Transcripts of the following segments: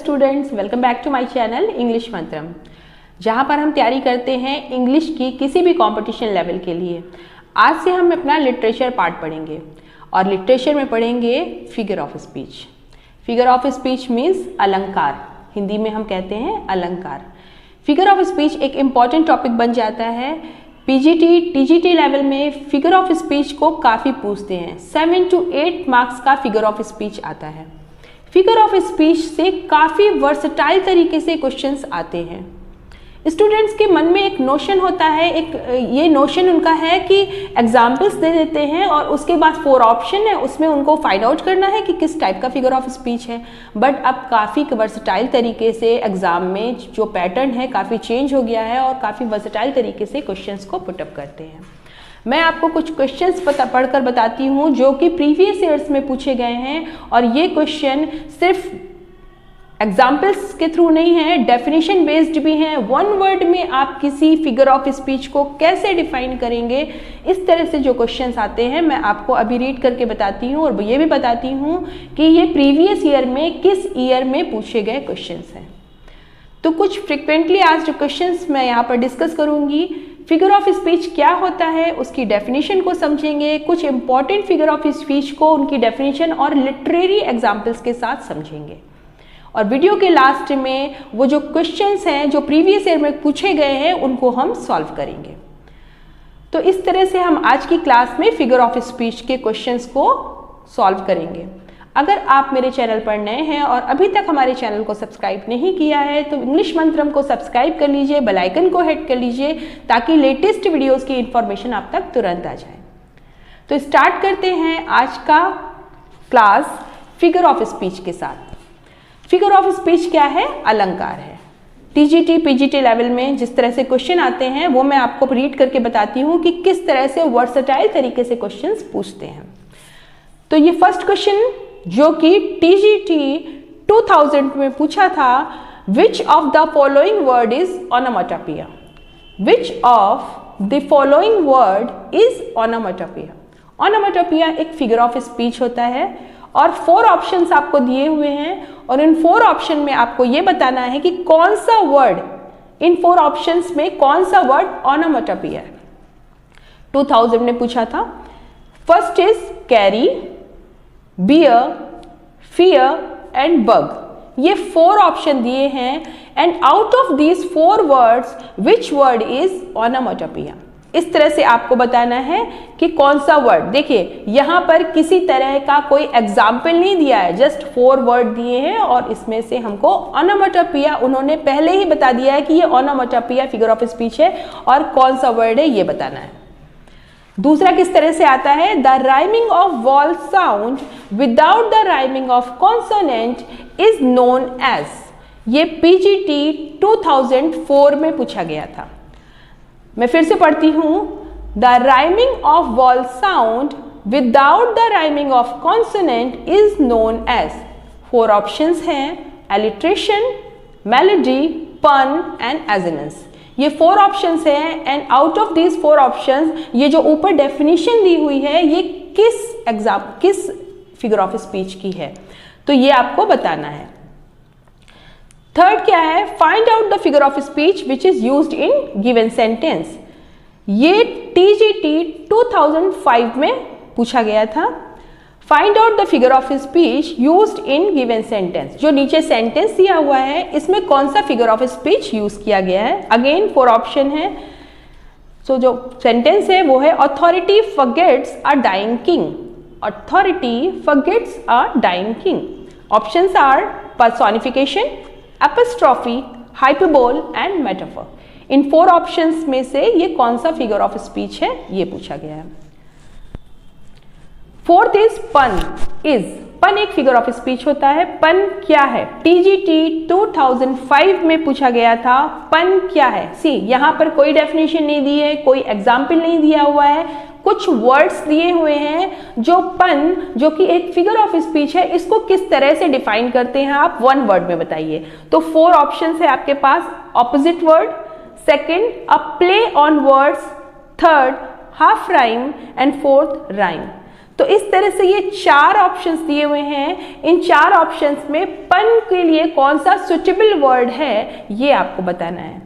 Students, welcome back to my channel English Mantram, जहां पर हम तैयारी करते हैं इंग्लिश की किसी भी कंपटीशन लेवल के लिए। आज से हम अपना लिटरेचर पार्ट पढ़ेंगे और लिटरेचर में पढ़ेंगे figure of speech. Figure of speech means अलंकार, हिंदी में हम कहते हैं अलंकार। फिगर ऑफ स्पीच एक इम्पॉर्टेंट टॉपिक बन जाता है। पीजीटी, टीजीटी लेवल में फिगर ऑफ स्पीच को काफ़ी पूछते हैं। 7 to 8 मार्क्स का फिगर ऑफ स्पीच आता है। फिगर ऑफ स्पीच से काफ़ी वर्सटाइल तरीके से क्वेश्चंस आते हैं। स्टूडेंट्स के मन में एक नोशन होता है, ये नोशन उनका है कि एग्जाम्पल्स दे देते हैं और उसके बाद 4 ऑप्शन है, उसमें उनको फाइंड आउट करना है कि किस टाइप का फिगर ऑफ स्पीच है। बट अब काफ़ी वर्सटाइल तरीके से एग्जाम में जो पैटर्न है काफ़ी चेंज हो गया है और काफ़ी वर्सटाइल तरीके से क्वेश्चंस को पुटअप करते हैं। मैं आपको कुछ क्वेश्चंस पढ़कर बताती हूँ जो कि प्रीवियस ईयर्स में पूछे गए हैं और ये क्वेश्चन सिर्फ एग्जाम्पल्स के थ्रू नहीं है, डेफिनेशन बेस्ड भी हैं। 1 वर्ड में आप किसी फिगर ऑफ स्पीच को कैसे डिफाइन करेंगे, इस तरह से जो क्वेश्चंस आते हैं मैं आपको अभी रीड करके बताती हूँ और ये भी बताती हूँ कि ये प्रीवियस ईयर में किस ईयर में पूछे गए क्वेश्चंस हैं। तो कुछ फ्रिक्वेंटली आज जो क्वेश्चंस मैं यहाँ पर डिस्कस करूँगी। फिगर ऑफ स्पीच क्या होता है, उसकी डेफिनेशन को समझेंगे, कुछ इंपॉर्टेंट फिगर ऑफ स्पीच को उनकी डेफिनेशन और लिटरेरी एग्जाम्पल्स के साथ समझेंगे। और वीडियो के लास्ट में वो जो क्वेश्चंस हैं जो प्रीवियस ईयर में पूछे गए हैं उनको हम सॉल्व करेंगे। तो इस तरह से हम आज की क्लास में फिगर ऑफ स्पीच के क्वेश्चंस को सॉल्व करेंगे। अगर आप मेरे चैनल पर नए हैं और अभी तक हमारे चैनल को सब्सक्राइब नहीं किया है तो इंग्लिश मंत्रम को सब्सक्राइब कर लीजिए, बेल आइकन को हिट कर लीजिए ताकि लेटेस्ट वीडियोस की इंफॉर्मेशन आप तक तुरंत आ जाए। तो स्टार्ट करते हैं आज का क्लास फिगर ऑफ स्पीच के साथ। फिगर ऑफ स्पीच क्या है? अलंकार है। टीजीटी, पीजीटी लेवल में जिस तरह से क्वेश्चन आते हैं वो मैं आपको रीड करके बताती हूँ कि किस तरह से वर्सटाइल तरीके से क्वेश्चंस पूछते हैं। तो ये फर्स्ट क्वेश्चन जो कि टीजीटी 2000 में पूछा था, which of the following word is ओनोमेटोपोइया? Which of the following word is ओनोमेटोपोइया? ओनोमेटोपोइया एक फिगर ऑफ स्पीच होता है और 4 ऑप्शंस आपको दिए हुए हैं और इन 4 ऑप्शन में आपको ये बताना है कि कौन सा वर्ड, इन 4 ऑप्शंस में कौन सा वर्ड ओनोमेटोपोइया है। 2000 ने पूछा था। First is carry, bear, fear and bug. ये 4 ऑप्शन दिए हैं and out of these 4 words which word is onomatopoeia? इस तरह से आपको बताना है कि कौन सा वर्ड। देखिए यहाँ पर किसी तरह का कोई एग्जाम्पल नहीं दिया है, जस्ट 4 वर्ड दिए हैं और इसमें से हमको ओनोमेटोपोइया उन्होंने पहले ही बता दिया है कि ये ओनोमेटोपोइया फिगर ऑफ स्पीच है और कौन सा वर्ड है ये बताना है। दूसरा किस तरह से आता है? The rhyming of vowel sound without the rhyming of consonant is known as. ये पीजीटी 2004 में पूछा गया था। मैं फिर से पढ़ती हूं। The rhyming of vowel sound without the rhyming of consonant is known as. 4 options हैं, alliteration, melody, pun and assonance. ये 4 ऑप्शंस हैं and out of these 4 options ये जो ऊपर डेफिनेशन दी हुई है ये किस फिगर ऑफ स्पीच की है, तो ये आपको बताना है। थर्ड क्या है? Find out the figure of speech which is used in given sentence. ये टीजीटी 2005 में पूछा गया था। Find out the figure of speech used in given sentence. जो नीचे सेंटेंस दिया हुआ है इसमें कौन सा फिगर ऑफ स्पीच यूज किया गया है? अगेन 4 ऑप्शन है। सो जो सेंटेंस है वो है authority forgets a dying king. Authority forgets a dying king. Options are personification, apostrophe, hyperbole and metaphor. इन 4 ऑप्शंस में से ये कौन सा फिगर ऑफ स्पीच है ये पूछा गया है। फोर्थ इज पन। पन एक फिगर ऑफ स्पीच होता है। पन क्या है? टीजीटी 2005 में पूछा गया था। पन क्या है? सी यहाँ पर कोई डेफिनेशन नहीं दी है, कोई एग्जाम्पल नहीं दिया हुआ है, कुछ वर्ड्स दिए हुए हैं जो पन, जो कि एक फिगर ऑफ स्पीच है, इसको किस तरह से डिफाइन करते हैं आप 1 वर्ड में बताइए। तो 4 ऑप्शंस है आपके पास। Opposite word, second a play on words, third half rhyme and fourth rhyme. तो इस तरह से ये 4 ऑप्शंस दिए हुए हैं। इन 4 ऑप्शंस में पन के लिए कौन सा सुटेबल वर्ड है ये आपको बताना है।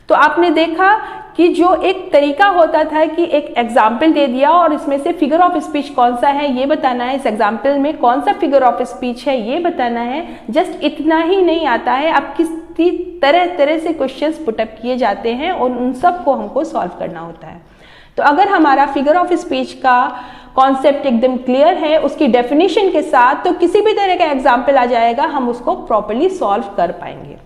तो आपने देखा कि जो एक तरीका होता था कि एक एग्जाम्पल दे दिया और इसमें से फिगर ऑफ स्पीच कौन सा है ये बताना है, इस एग्जाम्पल में कौन सा फिगर ऑफ स्पीच है ये बताना है। जस्ट इतना ही नहीं आता है, अब किस तरह तरह से क्वेश्चंस पुटअप किए जाते हैं और उन सब को हमको सॉल्व करना होता है। तो अगर हमारा फिगर ऑफ स्पीच का कॉन्सेप्ट एकदम क्लियर है उसकी डेफिनेशन के साथ, तो किसी भी तरह का एग्जाम्पल आ जाएगा हम उसको प्रॉपर्ली सॉल्व कर पाएंगे।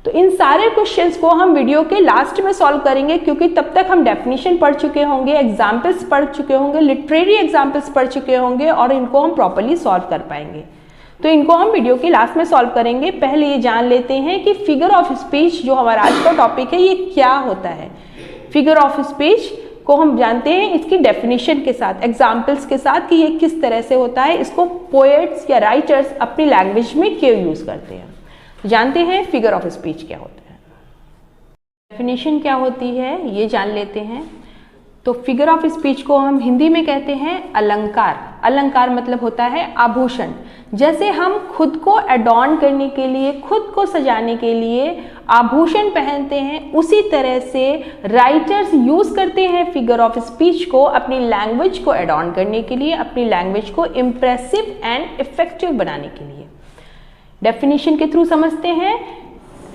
तो इन सारे क्वेश्चंस को हम वीडियो के लास्ट में सॉल्व करेंगे, क्योंकि तब तक हम डेफिनेशन पढ़ चुके होंगे, एग्जाम्पल्स पढ़ चुके होंगे, लिटरेरी एग्जाम्पल्स पढ़ चुके होंगे और इनको हम प्रॉपर्ली सॉल्व कर पाएंगे। तो इनको हम वीडियो के लास्ट में सॉल्व करेंगे। पहले ये जान लेते हैं कि फिगर ऑफ स्पीच जो हमारा आज का टॉपिक है ये क्या होता है। फिगर ऑफ स्पीच को हम जानते हैं इसकी डेफिनेशन के साथ, एग्जाम्पल्स के साथ कि ये किस तरह से होता है। इसको पोएट्स या राइटर्स अपनी लैंग्वेज में क्यों यूज करते हैं। जानते हैं फिगर ऑफ स्पीच क्या होता है, डेफिनेशन क्या होती है ये जान लेते हैं। तो फिगर ऑफ स्पीच को हम हिंदी में कहते हैं अलंकार। अलंकार मतलब होता है आभूषण। जैसे हम खुद को एडॉर्न करने के लिए, खुद को सजाने के लिए आभूषण पहनते हैं, उसी तरह से राइटर्स यूज करते हैं फिगर ऑफ स्पीच को अपनी लैंग्वेज को एडॉर्न करने के लिए, अपनी लैंग्वेज को इम्प्रेसिव एंड इफेक्टिव बनाने के लिए। डेफिनेशन के थ्रू समझते हैं।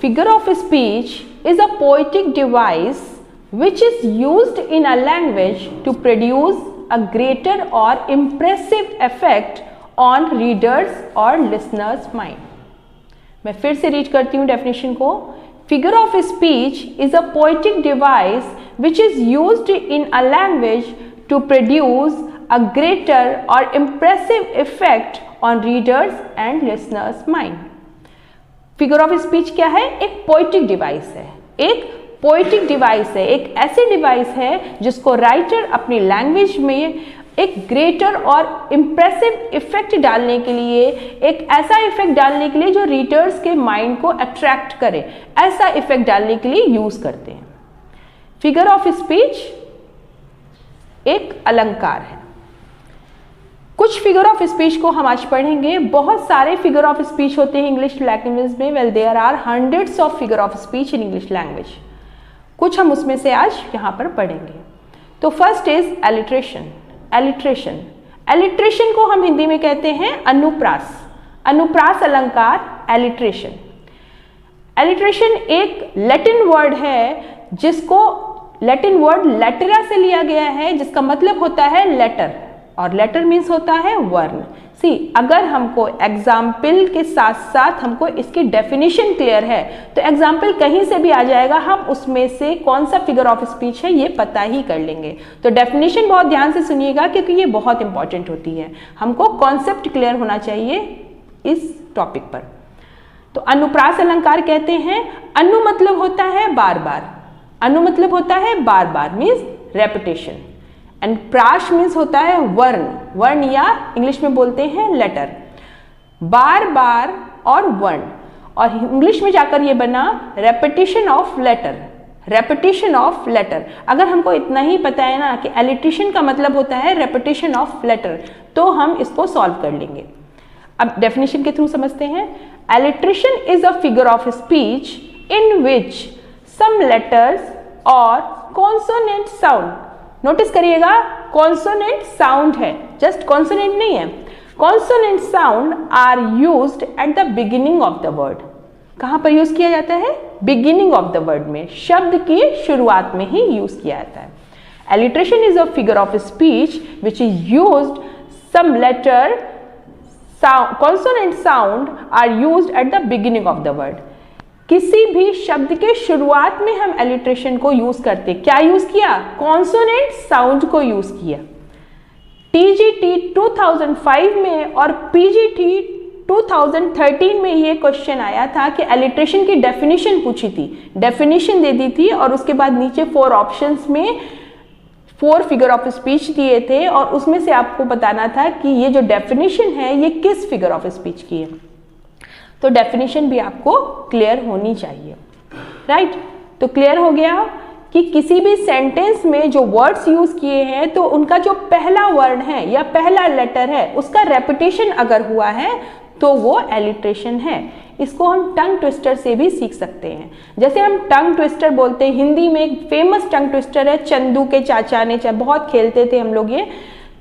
Figure of speech is a poetic device which is used in a language to produce a greater or impressive effect on readers or listeners mind। मैं फिर से रीड करती हूँ डेफिनेशन को। Figure of speech is a poetic device which is used in a language to produce a greater or impressive effect on readers and listeners mind। Figure of speech क्या है? एक poetic device है, एक poetic device है, एक ऐसी device है जिसको राइटर अपनी लैंग्वेज में एक ग्रेटर और इम्प्रेसिव इफेक्ट डालने के लिए, एक ऐसा इफेक्ट डालने के लिए जो रीडर्स के माइंड को अट्रैक्ट करे, ऐसा इफेक्ट डालने के लिए यूज करते हैं। फिगर ऑफ स्पीच एक अलंकार है। कुछ फिगर ऑफ स्पीच को हम आज पढ़ेंगे। बहुत सारे फिगर ऑफ स्पीच होते हैं इंग्लिश लैंग्वेज में। Well there are hundreds of figure of speech in English language. कुछ हम उसमें से आज यहाँ पर पढ़ेंगे। तो first is alliteration. Alliteration, alliteration को हम हिंदी में कहते हैं अनुप्रास। अनुप्रास अलंकार एलिट्रेशन। एलिट्रेशन एक लैटिन वर्ड है जिसको लैटिन वर्ड लेटरा से लिया गया है, जिसका मतलब होता है लेटर, और लेटर मीन्स होता है वर्ण। सी, अगर हमको एग्जाम्पल के साथ साथ हमको इसकी डेफिनेशन क्लियर है तो एग्जाम्पल कहीं से भी आ जाएगा, हम उसमें से कौन सा फिगर ऑफ स्पीच है ये पता ही कर लेंगे। तो डेफिनेशन बहुत ध्यान से सुनिएगा क्योंकि ये बहुत इंपॉर्टेंट होती है। हमको कॉन्सेप्ट क्लियर होना चाहिए इस टॉपिक पर। तो अनुप्रास अलंकार कहते हैं, अनु मतलब होता है बार बार, अनु मतलब होता है बार बार मीन्स रेपिटेशन, एंड प्राश मीन्स होता है वर्ण, वर्ण या इंग्लिश में बोलते हैं लेटर, बार बार और वर्ण, और इंग्लिश में जाकर ये बना repetition of letter, repetition of letter. अगर हमको इतना ही पता है ना कि एलिट्रेशन का मतलब होता है रेपिटेशन ऑफ लेटर, तो हम इसको सॉल्व कर लेंगे। अब डेफिनेशन के थ्रू समझते हैं। Alliteration is a figure of speech in which some letters और कॉन्सोनेंट साउंड, नोटिस करिएगा कॉन्सोनेंट साउंड है, जस्ट कॉन्सोनेंट नहीं है, consonant sound are used at the beginning of the word. कहां पर यूज किया जाता है? बिगिनिंग ऑफ द वर्ड में, शब्द की शुरुआत में ही यूज किया जाता है। Alliteration is a figure of speech which is used some letter consonant sound are used at the beginning of the word. किसी भी शब्द के शुरुआत में हम एलिट्रेशन को यूज करते, क्या यूज किया? कॉन्सोनेंट साउंड को यूज किया। टीजीटी 2005 में और पीजीटी 2013 में ये क्वेश्चन आया था कि एलिट्रेशन की डेफिनेशन पूछी थी, डेफिनेशन दे दी थी और उसके बाद नीचे 4 ऑप्शंस में 4 फिगर ऑफ स्पीच दिए थे और उसमें से आपको बताना था कि ये जो डेफिनेशन है ये किस फिगर ऑफ स्पीच की है। तो डेफिनेशन भी आपको क्लियर होनी चाहिए, राइट? तो क्लियर हो गया कि किसी भी सेंटेंस में जो वर्ड्स यूज किए हैं तो उनका जो पहला वर्ण है या पहला लेटर है उसका रेपिटेशन अगर हुआ है तो वो एलिट्रेशन है। इसको हम टंग ट्विस्टर से भी सीख सकते हैं। जैसे हम टंग ट्विस्टर बोलते हैं, हिंदी में एक फेमस टंग ट्विस्टर है, चंदू के चाचा ने, बहुत खेलते थे हम लोग ये,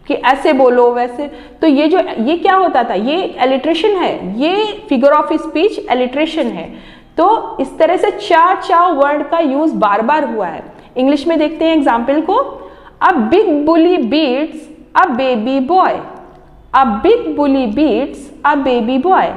कि ऐसे बोलो वैसे। तो ये क्या होता था, ये एलिट्रेशन है, ये फिगर ऑफ स्पीच एलिट्रेशन है। तो इस तरह से चा वर्ड का यूज बार बार हुआ है। इंग्लिश में देखते हैं एग्जाम्पल को, a big bully beats a baby boy, a big bully beats a baby boy.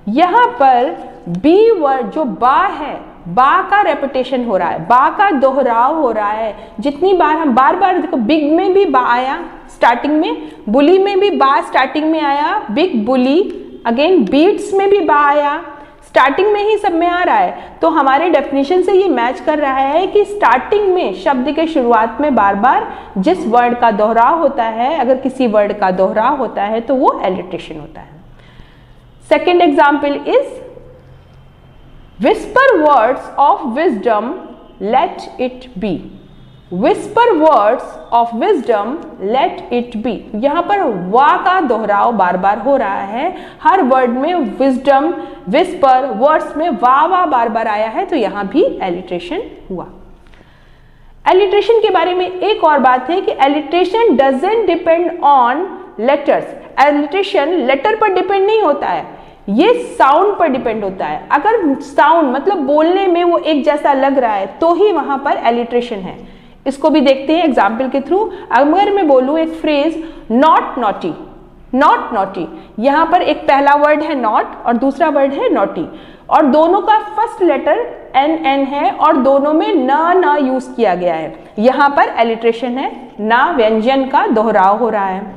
यहाँ पर बी वर्ड जो बा है, बा का रेपिटेशन हो रहा है, बा का दोहराव हो रहा है। जितनी बार हम बार देखो, बिग में भी बा आया स्टार्टिंग में, बुली में भी बा स्टार्टिंग में आया, बिग बुली, अगेन बीट्स में भी बा आया, स्टार्टिंग में ही सब में आ रहा है। तो हमारे डेफिनेशन से ये मैच कर रहा है कि स्टार्टिंग में शब्द के शुरुआत में बार बार जिस वर्ड का दोहराव होता है, अगर किसी वर्ड का दोहराव होता है तो वो एलिट्रेशन होता है। Second example is whisper words of wisdom, let it be. Whisper words of wisdom, let it be. यहाँ पर वा का दोहराव बार बार हो रहा है। हर वर्ड में wisdom, whisper, words में वा बार बार आया है, तो यहाँ भी एलिट्रेशन हुआ। एलिट्रेशन के बारे में एक और बात है कि alliteration doesn't depend on letters. Alliteration letter पर डिपेंड नहीं होता है, ये साउंड पर डिपेंड होता है। अगर साउंड मतलब बोलने में वो एक जैसा लग रहा है तो ही वहां पर एलिट्रेशन है। इसको भी देखते हैं एग्जाम्पल के थ्रू। अगर मैं बोलूं एक phrase not naughty, not naughty, यहाँ पर एक पहला वर्ड है नॉट और दूसरा वर्ड है नॉटी, और दोनों का फर्स्ट लेटर एन है और दोनों में ना यूज किया गया है। यहाँ पर एलिट्रेशन है, ना व्यंजन का दोहराव हो रहा है।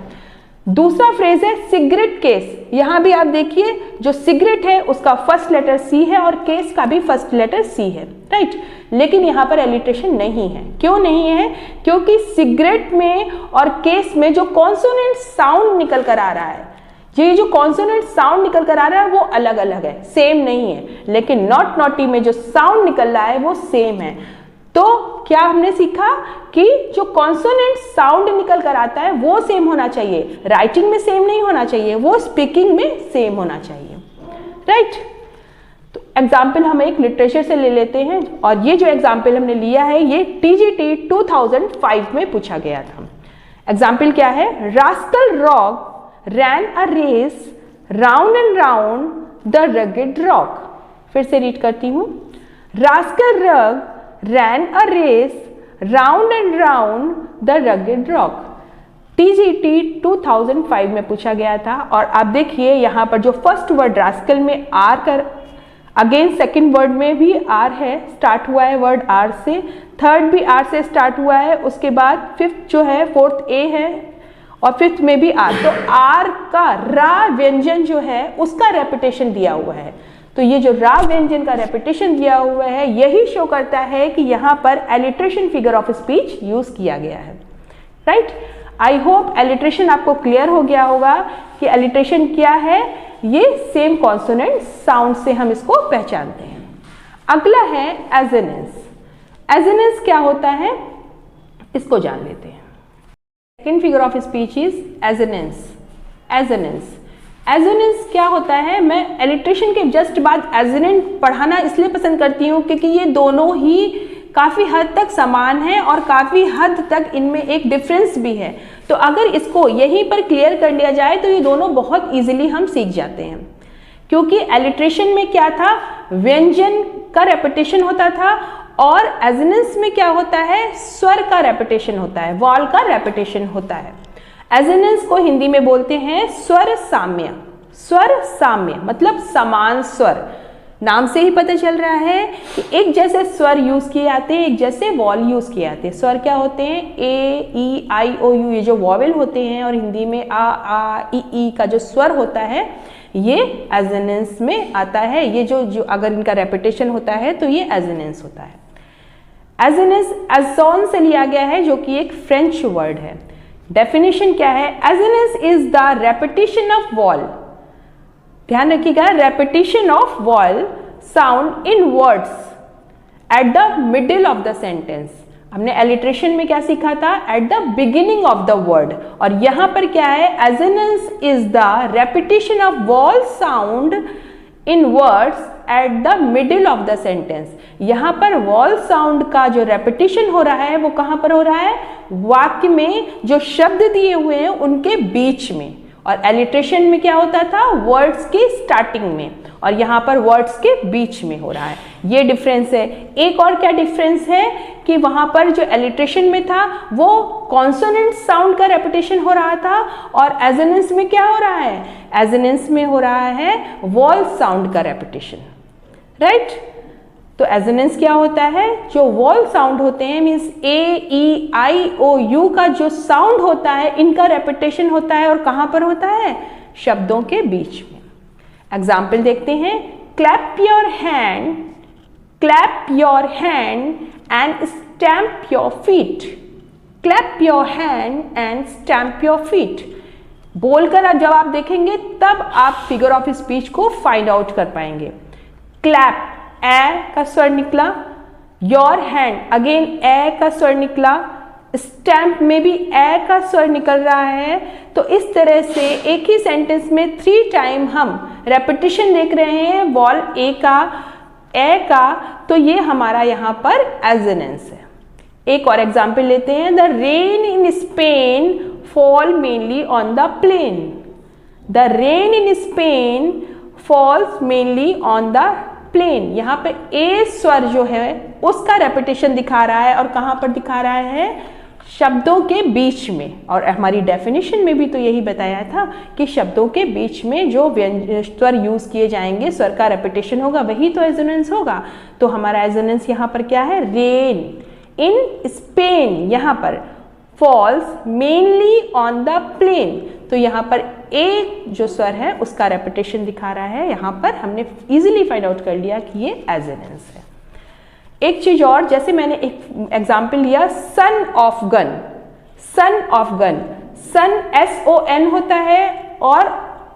दूसरा फ्रेज है सिगरेट केस। यहां भी आप देखिए जो सिगरेट है उसका फर्स्ट लेटर सी है और केस का भी फर्स्ट लेटर सी है, राइट। लेकिन यहां पर एलिट्रेशन नहीं है। क्यों नहीं है? क्योंकि सिगरेट में और केस में जो कॉन्सोनेंट साउंड निकल कर आ रहा है, ये जो कॉन्सोनेंट साउंड निकल कर आ रहा है वो अलग अलग है, सेम नहीं है। लेकिन नॉट नॉटी में जो साउंड निकल रहा है वो सेम है। तो क्या हमने सीखा कि जो कॉन्सोनेंट साउंड निकल कर आता है वो सेम होना चाहिए, राइटिंग में सेम नहीं होना चाहिए, वो स्पीकिंग में सेम होना चाहिए, राइट। तो एग्जाम्पल हम एक लिटरेचर से ले लेते हैं, और ये जो एग्जाम्पल हमने लिया है ये TGT 2005 में पूछा गया था। एग्जाम्पल क्या है? Rascal rock ran a race round and round the rugged rock. फिर से रीड करती हूँ। Rascal rock ran a race round and round the rugged rock। TGT 2005 में पूछा गया था। और आप देखिए यहाँ पर जो फर्स्ट वर्ड रास्कल में आर कर, अगेन सेकंड वर्ड में भी आर है, स्टार्ट हुआ है वर्ड आर से, थर्ड भी आर से स्टार्ट हुआ है, उसके बाद फिफ्थ जो है फोर्थ ए है और फिफ्थ में भी आर। तो आर का रा व्यंजन जो है उसका रेपिटेशन दिया हुआ है। तो ये जो रा व्यंजन का रेपिटेशन दिया हुआ है यही शो करता है कि यहाँ पर alliteration figure of speech use किया गया है, राइट। आई होप एलिट्रेशन आपको क्लियर हो गया होगा कि एलिट्रेशन क्या है। ये सेम कॉन्सोनेंट साउंड से हम इसको पहचानते हैं। अगला है एजोनेंस। एजोनेंस क्या होता है इसको जान लेते हैं। Second figure of speech is assonance. Assonance assonance क्या होता है? मैं एलिट्रेशन के जस्ट बाद एजोनेंट पढ़ाना इसलिए पसंद करती हूँ क्योंकि ये दोनों ही काफ़ी हद तक समान है और काफ़ी हद तक इनमें एक डिफरेंस भी है। तो अगर इसको यहीं पर क्लियर कर लिया जाए तो ये दोनों बहुत इजीली हम सीख जाते हैं। क्योंकि एलिट्रेशन में क्या था, व्यंजन का रेपिटेशन होता था, और एजोनेंस में क्या होता है, स्वर का रेपिटेशन होता है, वॉल का रेपिटेशन होता है। एजोनेंस को हिंदी में बोलते हैं स्वर साम्य। स्वर साम्य मतलब समान स्वर। नाम से ही पता चल रहा है कि एक जैसे स्वर यूज किए जाते हैं, एक जैसे वॉल यूज किए जाते हैं। स्वर क्या होते हैं? ए, ई, आई, ओ, यू, ये जो वॉवेल होते हैं, और हिंदी में आ, ई का जो स्वर होता है ये एजोनेंस में आता है। ये जो अगर इनका रेपिटेशन होता है तो ये एजोनेंस होता है। एजोनेंस एजोन से लिया गया है जो कि एक फ्रेंच वर्ड है। डेफिनेशन क्या है? Assonance is the repetition of wall, ध्यान रखिएगा, repetition of vowel sound in words at the middle of the sentence. हमने एलिट्रेशन में क्या सीखा था? Eight the beginning of the word. और यहाँ पर क्या है? Assonance is the repetition of vowel sound in words at the middle of the sentence. यहाँ पर वॉल साउंड का जो रेपिटेशन हो रहा है वो कहाँ पर हो रहा है? वाक्य में जो शब्द दिए हुए हैं उनके बीच में। और एलिट्रेशन में क्या होता था? वर्ड्स की स्टार्टिंग में, और यहाँ पर वर्ड्स के बीच में हो रहा है। ये डिफरेंस है। एक और क्या डिफरेंस है कि वहाँ पर जो एलिट्रेशन में था वो कॉन्सोनेंट साउंड का रेपिटेशन हो रहा था, और एजोनेंस में क्या हो रहा है? एजोनेंस में हो रहा है वॉल साउंड का रेपिटेशन, राइट? तो एजोनेंस क्या होता है? जो वॉल साउंड होते हैं, means A, E, I, O, you का जो साउंड होता है, इनका रेपिटेशन होता है। और कहाँ पर होता है? शब्दों के बीच में। एग्जाम्पल देखते हैं। Clap your hand, clap your hand and stamp your feet. Clap your hand and stamp your feet. बोलकर आप जब आप देखेंगे तब आप फिगर ऑफ स्पीच को फाइंड आउट कर पाएंगे। क्लैप, ए का स्वर निकला। योर हैंड, अगेन ए का स्वर निकला। स्टैम्प में भी ए का स्वर निकल रहा है। तो इस तरह से एक ही सेंटेंस में 3 टाइम हम रेपिटेशन देख रहे हैं वॉल ए का, तो ये हमारा यहाँ पर एजोनेंस है। एक और एग्जाम्पल लेते हैं। The rain in Spain fall mainly on the plain. The rain in Spain falls mainly on the plain. यहाँ पे ए स्वर जो है उसका रेपिटेशन दिखा रहा है, और कहाँ पर दिखा रहा है? शब्दों के बीच में। और हमारी डेफिनेशन में भी तो यही बताया था कि शब्दों के बीच में जो स्वर यूज किए जाएंगे, स्वर का रेपिटेशन होगा, वही तो एजोनेंस होगा। तो हमारा एजोनेंस यहाँ पर क्या है? रेन इन स्पेन, यहाँ पर falls mainly on the plain. तो यहाँ पर ए जो स्वर है उसका रेपिटेशन दिखा रहा है। यहाँ पर हमने इजीली फाइंड आउट कर लिया कि ये एजोनेंस है। एक चीज और, जैसे मैंने एक एग्जाम्पल लिया, son of gun. Son of gun, son SON होता है और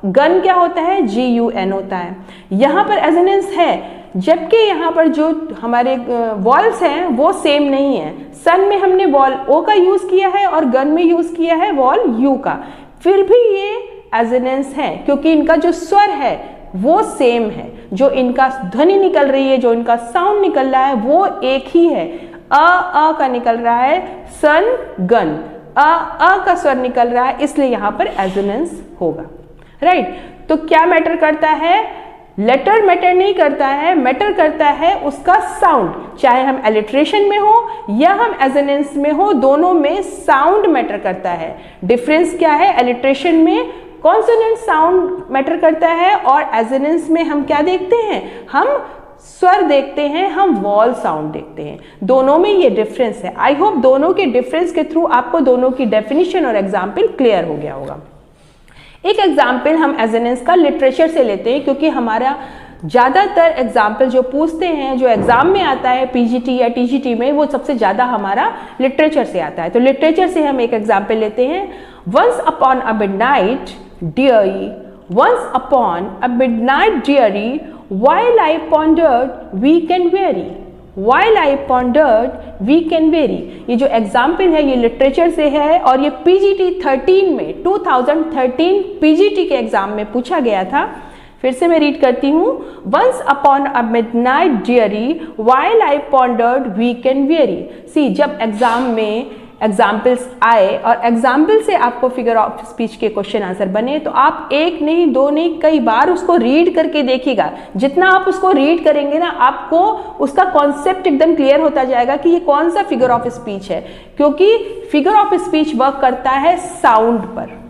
गन क्या होता है? GUN होता है। यहाँ पर एजोनेंस है, जबकि यहाँ पर जो हमारे वॉल्स हैं वो सेम नहीं है। सन में हमने वॉल O का यूज किया है और गन में यूज किया है वॉल U का, फिर भी ये एजोनेंस है क्योंकि इनका जो स्वर है वो सेम है। जो इनका ध्वनि निकल रही है, जो इनका साउंड निकल रहा है वो एक ही है। अ का निकल रहा है, सन गन, अ का स्वर निकल रहा है, इसलिए यहाँ पर एजोनेंस होगा, राइट? तो क्या मैटर करता है? लेटर मैटर नहीं करता है, मैटर करता है उसका साउंड। चाहे हम एलिट्रेशन में हो या हम एजोनेंस में हो, दोनों में साउंड मैटर करता है। डिफरेंस क्या है? एलिट्रेशन में कॉन्सोनेंट साउंड मैटर करता है और एजोनेंस में हम क्या देखते हैं? हम स्वर देखते हैं, हम वॉल साउंड देखते हैं। दोनों में ये डिफरेंस है। आई होप दोनों के डिफरेंस के थ्रू आपको दोनों की डेफिनेशन और एग्जाम्पल क्लियर हो गया होगा। एक एग्जाम्पल हम एजोनेंस का लिटरेचर से लेते हैं, क्योंकि हमारा ज़्यादातर एग्जाम्पल जो पूछते हैं, जो एग्जाम में आता है PGT या TGT में, वो सबसे ज़्यादा हमारा लिटरेचर से आता है। तो लिटरेचर से हम एक एग्जाम्पल लेते हैं। Once upon a midnight dreary, once upon a midnight dreary, while I pondered weak and weary, while I pondered weak and weary। ये जो एग्जाम्पल है ये लिटरेचर से है और ये PGT 13 में 2013 PGT के एग्जाम में पूछा गया था। फिर से मैं रीड करती हूँ। Once upon a midnight dearie, while I pondered weak and weary। सी, जब एग्जाम में एग्जाम्पल्स आए और एग्जाम्पल से आपको फिगर ऑफ स्पीच के क्वेश्चन आंसर बने, तो आप एक नहीं, दो नहीं, कई बार उसको रीड करके देखिएगा। जितना आप उसको रीड करेंगे ना, आपको उसका कॉन्सेप्ट एकदम क्लियर होता जाएगा कि ये कौन सा फिगर ऑफ स्पीच है, क्योंकि फिगर ऑफ स्पीच वर्क करता है साउंड पर,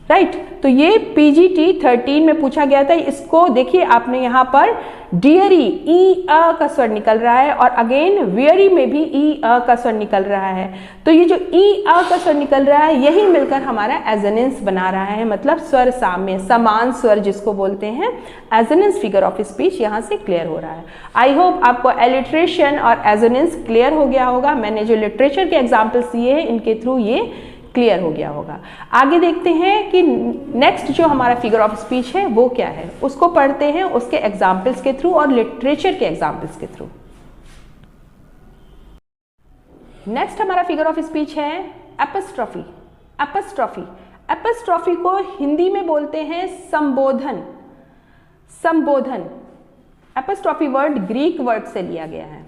राइट? तो ये PGT 13 में पूछा गया था। इसको देखिए, आपने यहाँ पर डियरी, ई अ का स्वर निकल रहा है, और अगेन वेरी में भी ई अ का स्वर निकल रहा है। तो ये जो ई अ का स्वर निकल रहा है, यही मिलकर हमारा एजोनेंस बना रहा है, मतलब स्वर साम्य, समान स्वर जिसको बोलते हैं, एजोनेंस फिगर ऑफ स्पीच यहाँ से क्लियर हो रहा है। आई होप आपको एलिट्रेशन और एजोनेंस क्लियर हो गया होगा। मैंने जो लिटरेचर के एग्जाम्पल्स दिए हैं, इनके थ्रू ये क्लियर हो गया होगा। आगे देखते हैं कि नेक्स्ट जो हमारा फिगर ऑफ स्पीच है वो क्या है, उसको पढ़ते हैं उसके एग्जाम्पल्स के थ्रू और लिटरेचर के एग्जाम्पल्स के थ्रू। नेक्स्ट हमारा फिगर ऑफ स्पीच है एपिस्ट्रॉफी। एपिस्ट्रॉफी, एपिस्ट्रॉफी को हिंदी में बोलते हैं संबोधन। संबोधन, एपिस्ट्रॉफी वर्ड ग्रीक वर्ड से लिया गया है,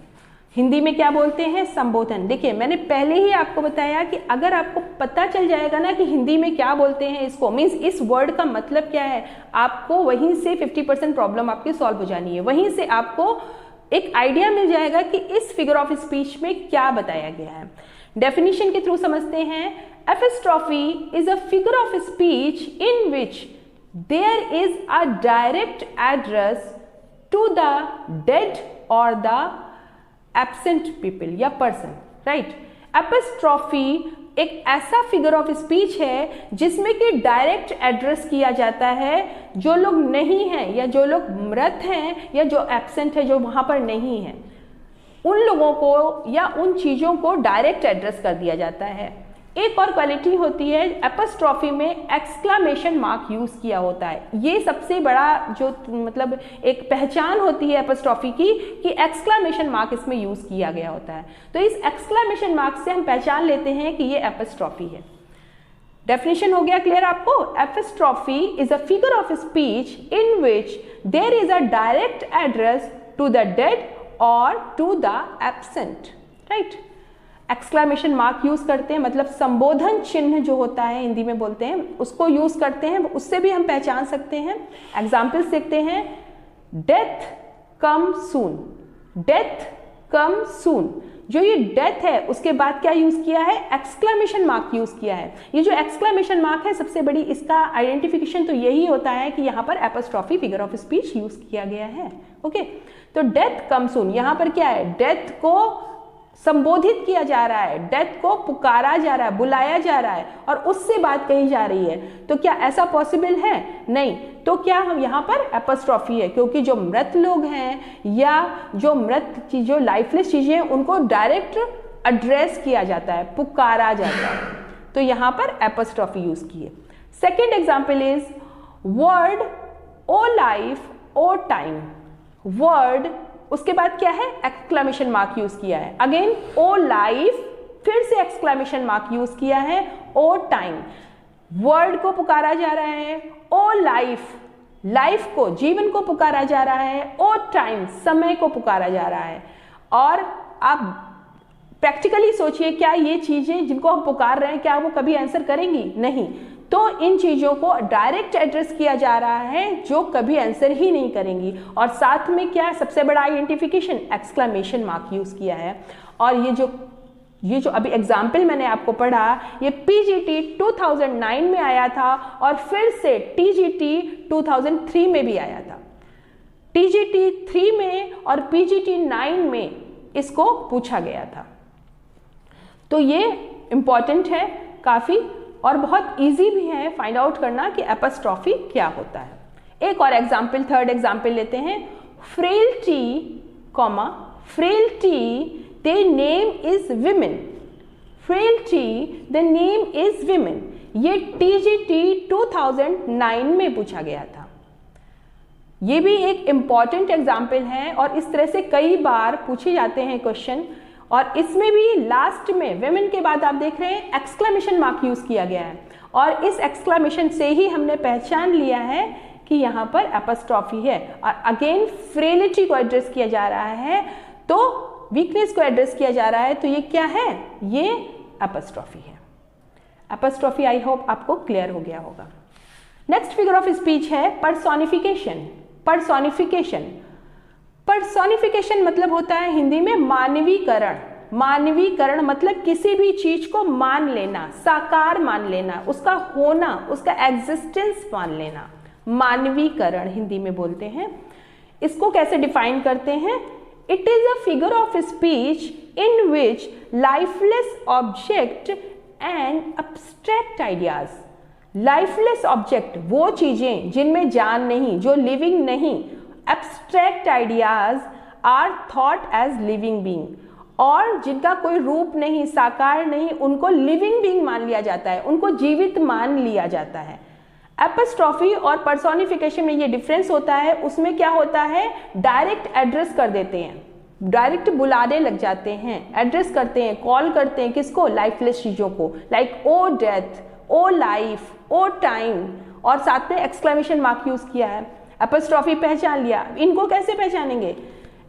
हिंदी में क्या बोलते हैं? संबोधन। देखिए मैंने पहले ही आपको बताया कि अगर आपको पता चल जाएगा ना कि हिंदी में क्या बोलते हैं इसको, मीन्स इस वर्ड का मतलब क्या है, आपको वहीं से 50% प्रॉब्लम आपकी सॉल्व हो जानी है। वहीं से आपको एक आइडिया मिल जाएगा कि इस फिगर ऑफ स्पीच में क्या बताया गया है। डेफिनेशन के थ्रू समझते हैं। Apostrophe is a figure of speech in which there is a direct address to the dead और द एब्सेंट पीपल या पर्सन, राइट। एपिस्ट्रॉफी एक ऐसा फिगर ऑफ स्पीच है जिसमें कि डायरेक्ट एड्रेस किया जाता है जो लोग नहीं हैं या जो लोग मृत हैं या जो एब्सेंट है, जो वहां पर नहीं है, उन लोगों को या उन चीजों को डायरेक्ट एड्रेस कर दिया जाता है। एक और क्वालिटी होती है एपिस्ट्रॉफी में एक्सक्लामेशन मार्क यूज किया होता है। ये सबसे बड़ा जो मतलब एक पहचान होती है एपिस्ट्रॉफी की कि एक्सक्लामेशन मार्क इसमें यूज किया गया होता है। तो इस एक्सक्लामेशन मार्क से हम पहचान लेते हैं कि ये एपिस्ट्रॉफी है। डेफिनेशन हो गया क्लियर आपको? Apostrophe is a figure of speech in which there is a direct address to the dead और to the absent, right. Exclamation mark use करते हैं, मतलब संबोधन चिन्ह जो होता है हिंदी में बोलते हैं, उसको यूज करते हैं, उससे भी हम पहचान सकते हैं। एग्जाम्पल्स देखते हैं। डेथ कम सून, डेथ कम सून, जो ये डेथ है उसके बाद क्या यूज किया है? एक्सक्लामेशन मार्क यूज किया है। ये जो एक्सक्लामेशन मार्क है सबसे बड़ी इसका आइडेंटिफिकेशन तो यही होता है कि यहाँ पर epistrophe figure of speech use किया गया है। ओके, तो डेथ कम सून, यहाँ पर क्या है? डेथ को संबोधित किया जा रहा है, डेथ को पुकारा जा रहा है, बुलाया जा रहा है और उससे बात कही जा रही है। तो क्या ऐसा पॉसिबल है? नहीं। तो क्या हम यहाँ पर एपिस्ट्रॉफी है, क्योंकि जो मृत लोग हैं या जो मृत जो लाइफलेस चीजें हैं उनको डायरेक्ट एड्रेस किया जाता है, पुकारा जाता है। तो यहाँ पर एपिस्ट्रॉफी यूज की है। Second example is world O life O time. World, उसके बाद क्या है? एक्सक्लामेशन मार्क यूज किया है। अगेन ओ लाइफ, फिर से एक्सक्लामेशन मार्क यूज किया है। ओ टाइम, वर्ड को पुकारा जा रहा है। ओ लाइफ, लाइफ को, जीवन को पुकारा जा रहा है। ओ टाइम, समय को पुकारा जा रहा है। और आप प्रैक्टिकली सोचिए, क्या ये चीजें जिनको हम पुकार रहे हैं क्या वो कभी आंसर करेंगी? नहीं। तो इन चीजों को डायरेक्ट एड्रेस किया जा रहा है जो कभी आंसर ही नहीं करेंगी। और साथ में क्या सबसे बड़ा आइडेंटिफिकेशन? एक्सक्लामेशन मार्क यूज किया है। और ये जो अभी एग्जाम्पल मैंने आपको पढ़ा, ये पीजीटी 2009 में आया था और फिर से टीजीटी 2003 में भी आया था। टीजीटी 3 में और पीजीटी 9 में इसको पूछा गया था। तो ये इंपॉर्टेंट है काफी और बहुत इजी भी है फाइंड आउट करना कि एपिस्ट्रॉफी क्या होता है। एक और एग्जाम्पल, थर्ड एग्जाम्पल लेते हैं। Frailty comma frailty the name is women. Frailty the name is women, ये टीजीटी 2009 में पूछा गया था। ये भी एक इंपॉर्टेंट एग्जाम्पल है और इस तरह से कई बार पूछे जाते हैं क्वेश्चन। और इसमें भी लास्ट में विमेन के बाद आप देख रहे हैं एक्सक्लामेशन मार्क यूज किया गया है और इस एक्सक्लामेशन से ही हमने पहचान लिया है कि यहाँ पर एपिस्ट्रॉफी है। और अगेन फ्रेलिटी को एड्रेस किया जा रहा है, तो वीकनेस को एड्रेस किया जा रहा है, तो ये क्या है? ये एपिस्ट्रॉफी है। एपिस्ट्रॉफी आई होप आपको क्लियर हो गया होगा। नेक्स्ट फिगर ऑफ स्पीच है पर्सोनिफिकेशन। पर्सोनिफिकेशन, पर्सोनिफिकेशन मतलब होता है हिंदी में मानवीकरण। मानवीकरण मतलब किसी भी चीज को मान लेना, साकार मान लेना, उसका होना, उसका एग्जिस्टेंस मान लेना, मानवीकरण हिंदी में बोलते हैं। इसको कैसे डिफाइन करते हैं? It is a figure of speech in which lifeless object and abstract ideas. Lifeless object वो चीजें जिनमें जान नहीं, जो लिविंग नहीं, abstract ideas are thought as living being, और जिनका कोई रूप नहीं, साकार नहीं, उनको लिविंग बीइंग मान लिया जाता है, उनको जीवित मान लिया जाता है। एपिस्ट्रॉफी और पर्सोनिफिकेशन में ये डिफरेंस होता है। उसमें क्या होता है? डायरेक्ट एड्रेस कर देते हैं, डायरेक्ट बुलाने लग जाते हैं, एड्रेस करते हैं, कॉल करते हैं किसको, लाइफलेस चीज़ों को, लाइक ओ डेथ, ओ लाइफ, ओ टाइम, और साथ में एक्सक्लेमेशन मार्क यूज किया है, एपोस्ट्रॉफी पहचान लिया। इनको कैसे पहचानेंगे,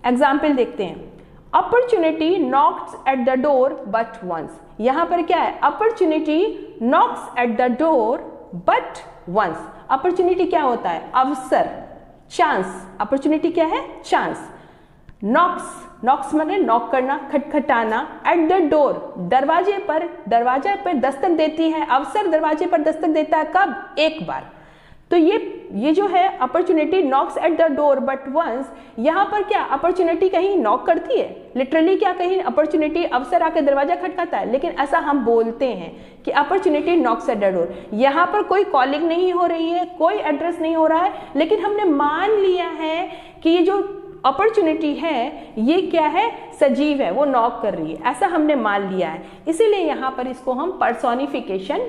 एग्जाम्पल देखते हैं। Opportunity knocks at the door but once, यहाँ पर क्या है, opportunity knocks at the door but once. Opportunity क्या होता है, अवसर, चांस। अपॉर्चुनिटी क्या है, चांस। नॉक्स, नॉक्स माने नॉक करना, खटखटाना। एट द डोर, दरवाजे पर दस्तक देती है, अवसर दरवाजे पर दस्तक देता है, कब, एक बार। तो ये जो है opportunity knocks at the door but once, यहाँ पर क्या अपॉर्चुनिटी कहीं नॉक करती है, लिटरली क्या कहीं अपॉर्चुनिटी अवसर आके दरवाजा खटखटाता है, लेकिन ऐसा हम बोलते हैं कि opportunity knocks at the door. यहाँ पर कोई कॉलिंग नहीं हो रही है, कोई एड्रेस नहीं हो रहा है, लेकिन हमने मान लिया है कि ये जो अपॉर्चुनिटी है ये क्या है, सजीव है, वो नॉक कर रही है, ऐसा हमने मान लिया है। इसीलिए यहाँ पर इसको हम पर्सोनिफिकेशन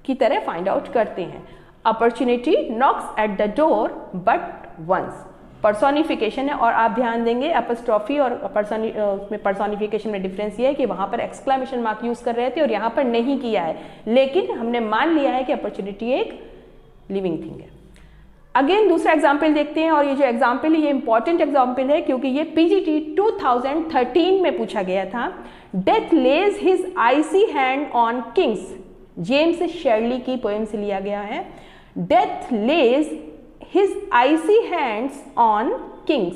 की तरह फाइंड आउट करते हैं। Opportunity knocks at the door but once, personification है। और आप ध्यान देंगे एपोस्ट्रॉफी और पर्सोनिफिकेशन में डिफरेंस ये है कि वहाँ पर एक्सक्लेमेशन मार्क यूज कर रहे थे और यहाँ पर नहीं किया है, लेकिन हमने मान लिया है कि अपॉर्चुनिटी एक लिविंग थिंग है। अगेन दूसरा एग्जाम्पल देखते हैं, और ये जो एग्जाम्पल है ये इंपॉर्टेंट एग्जाम्पल है क्योंकि ये पीजीटी 2013 में पूछा गया था। Death lays his icy hand on kings, James Shirley की पोएम से लिया गया है। Death lays his icy hands on kings,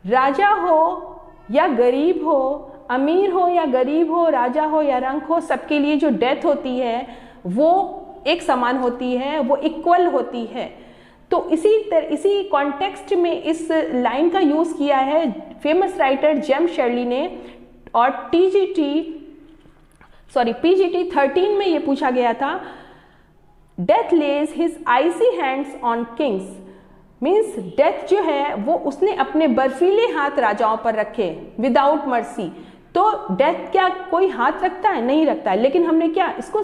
राजा हो या गरीब हो, अमीर हो या गरीब हो, राजा हो या रंक हो, सबके लिए जो डेथ होती है वो एक समान होती है, वो इक्वल होती है। तो इसी कॉन्टेक्स्ट में इस लाइन का यूज किया है फेमस राइटर जेम्स शेरली ने, और पीजीटी 13 में ये पूछा गया था। Death lays his icy hands on kings means death जो है वो उसने अपने बर्फीले हाथ राजाओं पर रखे विदाउट मर्सी। तो डेथ क्या कोई हाथ रखता है, नहीं रखता है, लेकिन हमने क्या इसको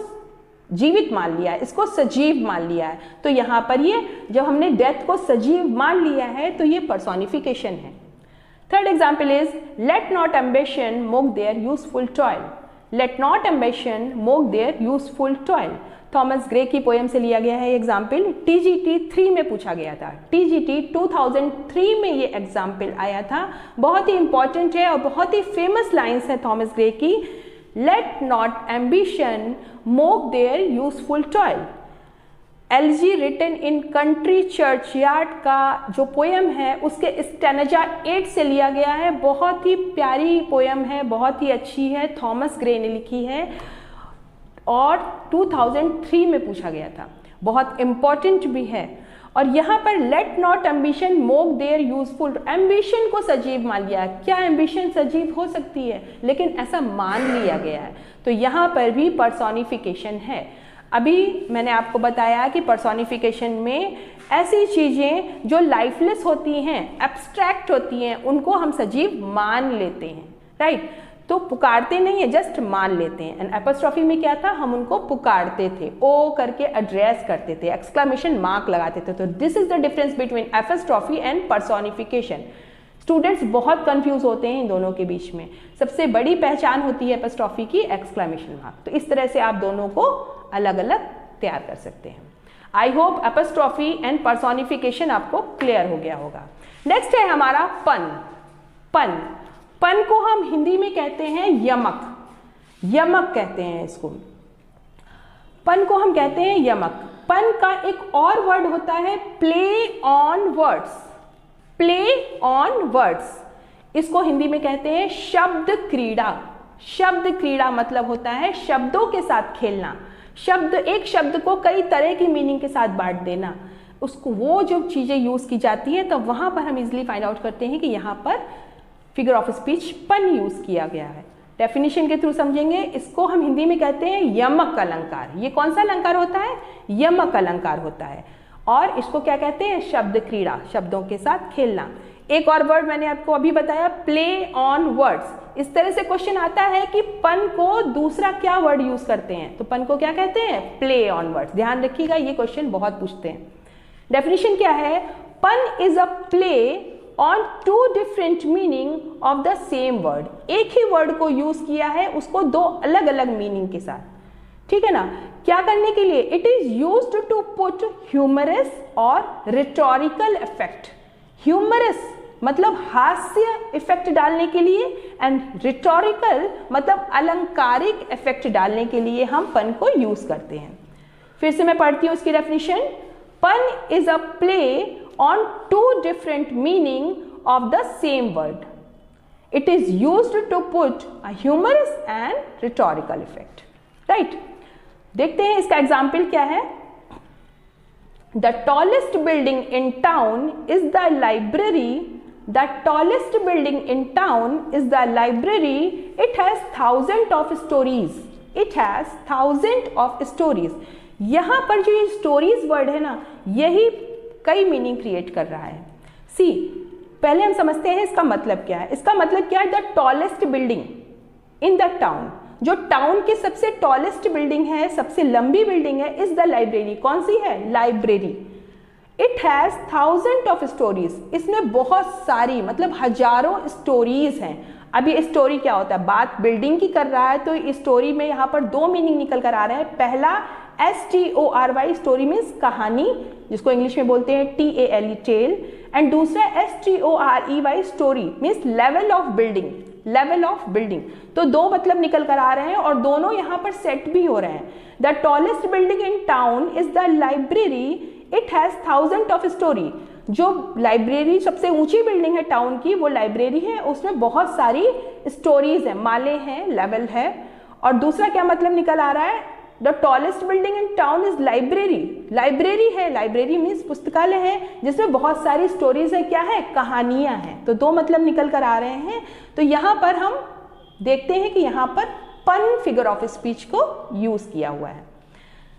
जीवित मान लिया है, इसको सजीव मान लिया है। तो यहाँ पर ये जब हमने डेथ को सजीव मान लिया है तो ये पर्सोनिफिकेशन है। Third example is let not ambition mock their useful toil. Let not ambition mock their useful toil, Thomas Gray की पोएम से लिया गया है एग्जाम्पल। टीजीटी 3 में पूछा गया था, टीजीटी 2003 में ये एग्जाम्पल आया था। बहुत ही इंपॉर्टेंट है और बहुत ही फेमस लाइन्स है थॉमस ग्रे की। Let not ambition mock their useful toil. Elegy written in country churchyard का जो पोएम है उसके स्टेनजा 8 से लिया गया है। बहुत ही प्यारी पोएम है, बहुत ही अच्छी है, थॉमस ग्रे ने लिखी है और 2003 में पूछा गया था, बहुत इंपॉर्टेंट भी है। और यहाँ पर let not ambition mock their useful, ambition को सजीव मान लिया। क्या एम्बिशन सजीव हो सकती है, लेकिन ऐसा मान लिया गया है। तो यहाँ पर भी पर्सोनिफिकेशन है। अभी मैंने आपको बताया कि पर्सोनिफिकेशन में ऐसी चीज़ें जो लाइफलेस होती हैं, एब्स्ट्रैक्ट होती हैं, उनको हम सजीव मान लेते हैं, राइट। तो पुकारते नहीं है, जस्ट मान लेते हैं। एंड एपोस्ट्रॉफी में क्या था, हम उनको पुकारते थे, ओ करके एड्रेस करते थे, एक्सक्लेमेशन मार्क लगाते थे। तो this is the difference between apostrophe and personification. Students बहुत कंफ्यूज होते हैं इन दोनों के बीच में। सबसे बड़ी पहचान होती है एपोस्ट्रॉफी की एक्सक्लेमेशन मार्क। तो इस तरह से आप दोनों को अलग अलग तैयार कर सकते हैं। I hope apostrophe and personification आपको क्लियर हो गया होगा। नेक्स्ट है हमारा पन। पन पन को हम हिंदी में कहते हैं यमक, यमक कहते हैं इसको। पन को हम कहते हैं यमक। पन का एक और वर्ड होता है play on words, play on words. इसको हिंदी में कहते हैं शब्द क्रीड़ा। शब्द क्रीड़ा मतलब होता है शब्दों के साथ खेलना। शब्द, एक शब्द को कई तरह की मीनिंग के साथ बांट देना, उसको वो जो चीज़ें यूज़ की जाती हैं तो वहाँ पर हम इजीली फाइंड आउट करते हैं कि यहाँ पर फिगर ऑफ स्पीच पन यूज़ किया गया है। डेफिनेशन के थ्रू समझेंगे। इसको हम हिंदी में कहते हैं यमक अलंकार। ये कौन सा अलंकार होता है, यमक अलंकार होता है। और इसको क्या कहते हैं, शब्द क्रीड़ा, शब्दों के साथ खेलना। एक और वर्ड मैंने आपको अभी बताया, प्ले ऑन वर्ड्स। इस तरह से क्वेश्चन आता है कि पन को दूसरा क्या वर्ड यूज करते हैं, तो पन को क्या कहते हैं, प्ले ऑन वर्ड्स। ध्यान रखिएगा, ये क्वेश्चन बहुत पूछते हैं। डेफिनेशन क्या है, pun is a play on two different meaning of the same word, एक ही वर्ड को यूज किया है उसको दो अलग अलग मीनिंग के साथ, ठीक है ना। क्या करने के लिए? It is used to put humorous और रिटोरिकल इफेक्ट। ह्यूमरस मतलब हास्य इफेक्ट डालने के लिए एंड रिटोरिकल मतलब अलंकारिक इफेक्ट डालने के लिए हम पन को यूज करते हैं। फिर से मैं पढ़ती हूँ इसकी definition. Pun is a play on two different meaning of the same word. It is used to put a humorous and rhetorical effect, right. देखते हैं इसका एग्जाम्पल क्या है। The tallest building in town is the library. The tallest building in town is the library. It has thousands of stories. It has thousands of stories. यहाँ पर जो ये stories word है ना, यही कई मीनिंग क्रिएट कर रहा है। सी, पहले हम समझते हैं इसका मतलब क्या है। इसका मतलब क्या है? The tallest building in the town, जो टाउन की सबसे टॉलेस्ट बिल्डिंग है, सबसे लंबी बिल्डिंग है, इज द लाइब्रेरी। कौन सी है? Library. It has thousand of stories, इसमें बहुत सारी मतलब हजारों स्टोरीज हैं। अब ये स्टोरी क्या होता है? बात बिल्डिंग की कर रहा है, तो इस स्टोरी में यहाँ पर दो मीनिंग निकल कर आ रहे हैं। पहला STORY, स्टोरी मीन्स कहानी, जिसको इंग्लिश में बोलते हैं TALE, टेल, एंड दूसरा STOREY, story means level of building, level of building. तो दो मतलब निकल कर आ रहे हैं और दोनों यहाँ पर सेट भी हो रहे हैं। The tallest building in town is the library. It has thousand of story. जो लाइब्रेरी सबसे ऊंची बिल्डिंग है टाउन की, वो लाइब्रेरी है, उसमें बहुत सारी स्टोरीज हैं, माले हैं, लेवल है। और दूसरा क्या मतलब निकल आ रहा है? The tallest building in town is library. Library है, लाइब्रेरी मीन्स पुस्तकालय है, जिसमें बहुत सारी स्टोरीज है, क्या है? कहानियां हैं। तो दो मतलब निकल कर आ रहे हैं। तो यहाँ पर हम देखते हैं कि यहाँ पर पन फिगर ऑफ स्पीच को यूज किया हुआ है।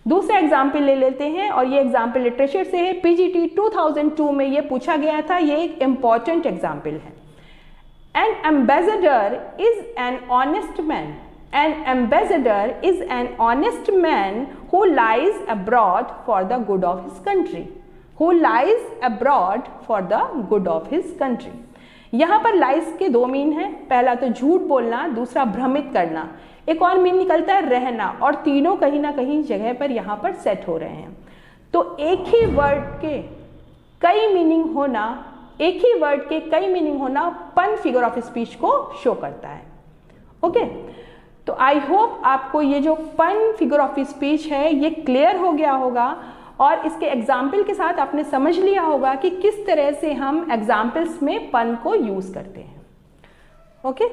दूसरा एग्जाम्पल ले लेते हैं और ये एग्जाम्पल लिटरेचर से है। PGT 2002 में ये पूछा गया था, ये एक इंपॉर्टेंट एग्जाम्पल है। N ambassador is an honest man. N ambassador is an honest man who lies abroad for the good of his country. Who lies abroad for the good of his country. यहाँ पर lies के दो mean है। पहला तो झूठ बोलना, दूसरा भ्रमित करना। एक और मीन निकलता है रहना, और तीनों कहीं ना कहीं जगह पर यहाँ पर सेट हो रहे हैं। तो एक ही वर्ड के कई मीनिंग होना, एक ही वर्ड के कई मीनिंग होना पन फिगर ऑफ स्पीच को शो करता है। ओके, तो आई होप आपको ये जो पन फिगर ऑफ स्पीच है ये क्लियर हो गया होगा और इसके एग्जाम्पल के साथ आपने समझ लिया होगा कि किस तरह से हम एग्जाम्पल्स में पन को यूज करते हैं। ओके,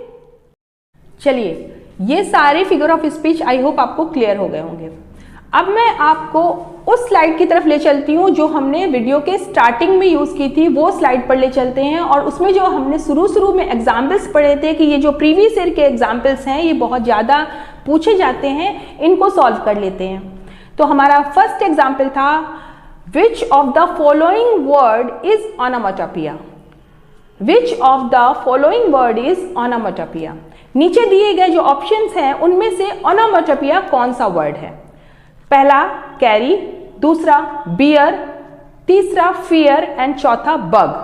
चलिए, ये सारे figure of speech I hope आपको क्लियर हो गए होंगे। अब मैं आपको उस स्लाइड की तरफ ले चलती हूँ जो हमने वीडियो के स्टार्टिंग में यूज़ की थी, वो स्लाइड पर ले चलते हैं। और उसमें जो हमने शुरू में एग्जाम्पल्स पढ़े थे कि ये जो प्रीवियस ईयर के एग्जाम्पल्स हैं ये बहुत ज़्यादा पूछे जाते हैं, इनको सॉल्व कर लेते हैं। तो हमारा फर्स्ट एग्जाम्पल था, which of the following word is onomatopoeia. Which of the following word is onomatopoeia. नीचे दिए गए जो ऑप्शंस हैं उनमें से ऑनोमेटोपोइया कौन सा वर्ड है? पहला कैरी, दूसरा बियर, तीसरा फियर एंड चौथा बग।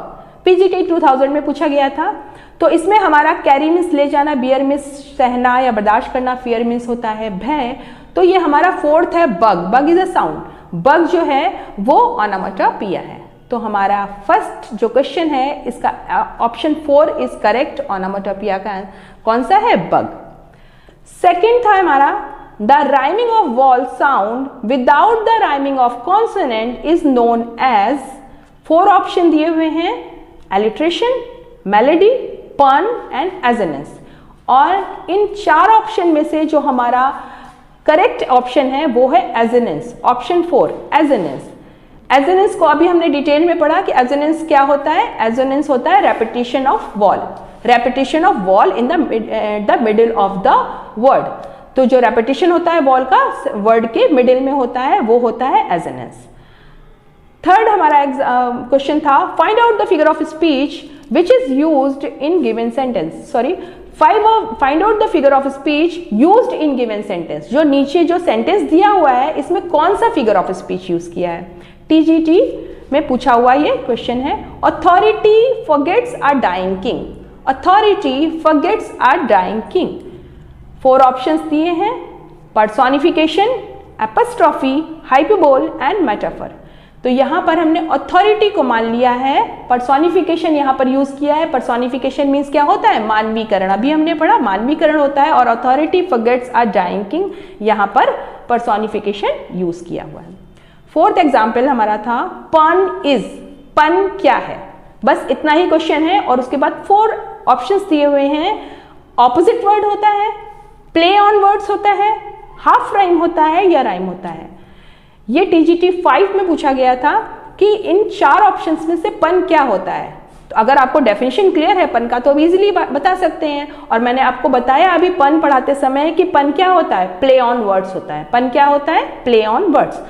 PGT 2000 में पूछा गया था। तो इसमें हमारा कैरी मीन्स ले जाना, बियर मीन्स सहना या बर्दाश्त करना, फियर मीन्स होता है भय। तो ये हमारा फोर्थ है bug. Bug is a sound. Bug जो है वो ऑनोमेटोपोइया है। तो हमारा फर्स्ट जो क्वेश्चन है इसका ऑप्शन 4 इज करेक्ट। ऑनोमेटोपोइया का कौन सा है? बग। सेकंड था हमारा, the rhyming of vowel sound without the rhyming of consonant is known as. 4 option दिए हुए हैं, alliteration, melody, pun and assonance. और इन 4 ऑप्शन में से जो हमारा करेक्ट ऑप्शन है वो है एजोनेंस, ऑप्शन 4 एजोनेंस। एजोनेंस को अभी हमने डिटेल में पढ़ा कि एजोनेंस क्या होता है। एजोनेंस होता है repetition of wall, repetition of wall in the middle of the word. तो जो रेपिटेशन होता है वॉल का वर्ड के मिडिल में होता है वो होता है एजोनेंस। थर्ड हमारा क्वेश्चन था, find out the figure of speech which is used in given sentence. Sorry, find out the figure of speech used in given sentence. जो नीचे जो सेंटेंस दिया हुआ है इसमें कौन सा फिगर ऑफ स्पीच यूज किया है? TGT में पूछा हुआ ये क्वेश्चन है। Authority forgets a dying king, authority forgets a dying king. 4 options दिए हैं, personification, apostrophe, hyperbole and metaphor. तो यहाँ पर हमने अथॉरिटी को मान लिया है, पर्सोनिफिकेशन यहाँ पर यूज किया है। पर्सोनिफिकेशन मीन्स क्या होता है, मानवीकरण, अभी हमने पढ़ा मानवीकरण होता है। और authority forgets a dying king, यहाँ पर पर्सोनिफिकेशन यूज किया हुआ है। 4th एग्जाम्पल हमारा था पन इज, पन क्या है, बस इतना ही क्वेश्चन है। और उसके बाद 4 ऑप्शंस दिए हुए हैं, ऑपोजिट वर्ड होता है, प्ले ऑन वर्ड्स होता है, हाफ राइम होता है या राइम होता है। ये TGT 5 में पूछा गया था कि इन 4 ऑप्शंस में से पन क्या होता है। तो अगर आपको डेफिनेशन क्लियर है पन का तो आप इजीली बता सकते हैं। और मैंने आपको बताया अभी पन पढ़ाते समय कि पन क्या होता है, प्ले ऑन वर्ड्स होता है। पन क्या होता है, प्ले ऑन वर्ड्स।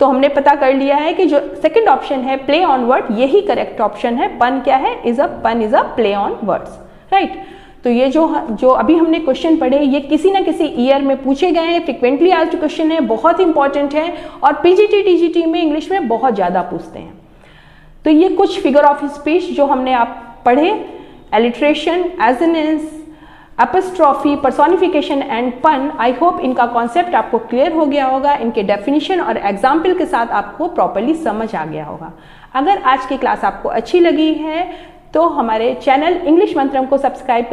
तो हमने पता कर लिया है कि जो सेकंड ऑप्शन है प्ले ऑन वर्ड, यही करेक्ट ऑप्शन है। पन क्या है, pun is a play on words, right. तो ये जो अभी हमने क्वेश्चन पढ़े ये किसी ना किसी ईयर में पूछे गए हैं, फ्रिक्वेंटली आस्क्ड क्वेश्चन है, बहुत इंपॉर्टेंट है और PGT TGT में इंग्लिश में बहुत ज़्यादा पूछते हैं। तो ये कुछ फिगर ऑफ स्पीच जो हमने आप पढ़े, एलिट्रेशन, एजनेंस, एपस्ट्रॉफी, पर्सोनिफिकेशन एंड पन, आई होप इनका कॉन्सेप्ट आपको क्लियर हो गया होगा, इनके डेफिनेशन और एग्जाम्पल के साथ आपको प्रॉपरली समझ आ गया होगा। अगर आज की क्लास आपको अच्छी लगी है तो हमारे चैनल इंग्लिश मंत्रम को सब्सक्राइब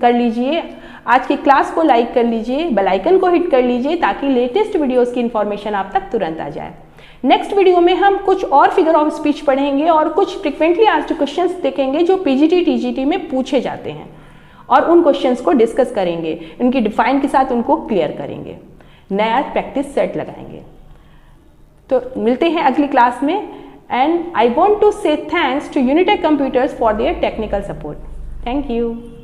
कर लीजिए, आज की क्लास को लाइक कर लीजिए, बेल आइकन को हिट कर लीजिए ताकि लेटेस्ट वीडियोस की इन्फॉर्मेशन आप तक तुरंत आ जाए। नेक्स्ट वीडियो में हम कुछ और फिगर ऑफ स्पीच पढ़ेंगे और कुछ फ्रिक्वेंटली आस्क्ड क्वेश्चंस देखेंगे जो PGT TGT में पूछे जाते हैं और उन क्वेश्चंस को डिस्कस करेंगे, उनकी डिफाइन के साथ उनको क्लियर करेंगे, नया प्रैक्टिस सेट लगाएंगे। तो मिलते हैं अगली क्लास में। And I want to say thanks to Unitech Computers for their technical support. Thank you.